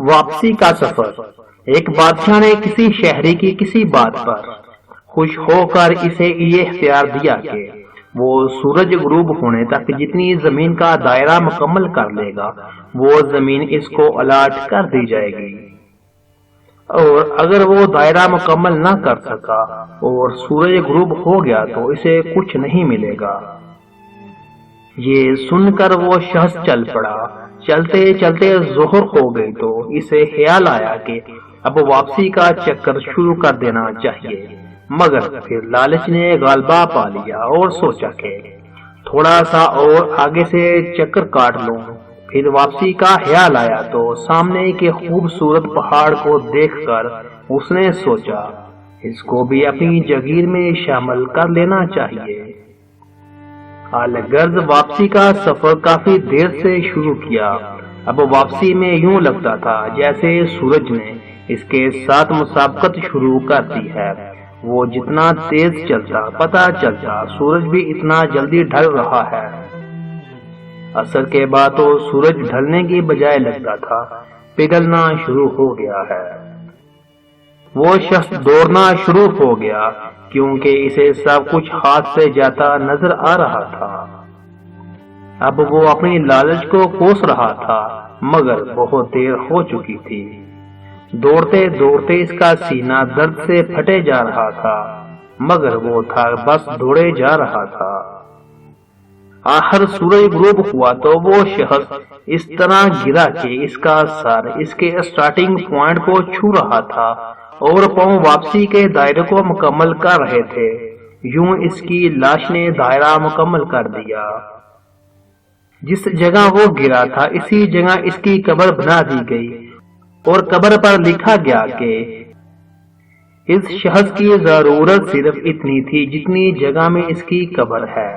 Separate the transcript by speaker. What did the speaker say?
Speaker 1: واپسی کا سفر۔ ایک بادشاہ نے کسی شہری کی کسی بات پر خوش ہو کر اسے یہ اختیار دیا کہ وہ سورج غروب ہونے تک جتنی زمین کا دائرہ مکمل کر لے گا وہ زمین اس کو الاٹ کر دی جائے گی، اور اگر وہ دائرہ مکمل نہ کر سکا اور سورج غروب ہو گیا تو اسے کچھ نہیں ملے گا۔ یہ سن کر وہ شخص چل پڑا۔ چلتے چلتے ظہر ہو گئی تو اسے خیال آیا کہ اب واپسی کا چکر شروع کر دینا چاہیے، مگر پھر لالچ نے غلبہ پا لیا اور سوچا کہ تھوڑا سا اور آگے سے چکر کاٹ لوں۔ پھر واپسی کا خیال آیا تو سامنے کے خوبصورت پہاڑ کو دیکھ کر اس نے سوچا اس کو بھی اپنی جاگیر میں شامل کر لینا چاہیے۔ الغرض واپسی کا سفر کافی دیر سے شروع کیا۔ اب واپسی میں یوں لگتا تھا جیسے سورج نے اس کے ساتھ مسابقت شروع کر دی ہے۔ وہ جتنا تیز چلتا پتہ چلتا سورج بھی اتنا جلدی ڈھل رہا ہے۔ عصر کے بعد تو سورج ڈھلنے کی بجائے لگتا تھا پگھلنا شروع ہو گیا ہے۔ وہ شخص دوڑنا شروع ہو گیا کیونکہ اسے سب کچھ ہاتھ سے جاتا نظر آ رہا تھا۔ اب وہ اپنی لالچ کو کوس رہا تھا مگر بہت دیر ہو چکی تھی۔ دوڑتے دوڑتے اس کا سینہ درد سے پھٹے جا رہا تھا مگر وہ تھا بس دوڑے جا رہا تھا۔ آخر سورج غروب ہوا تو وہ شخص اس طرح گرا کہ اس کا سر اس کے سٹارٹنگ پوائنٹ کو چھو رہا تھا اور پاؤں واپسی کے دائرے کو مکمل کر رہے تھے۔ یوں اس کی لاش نے دائرہ مکمل کر دیا۔ جس جگہ وہ گرا تھا اسی جگہ اس کی قبر بنا دی گئی اور قبر پر لکھا گیا کہ اس شخص کی ضرورت صرف اتنی تھی جتنی جگہ میں اس کی قبر ہے۔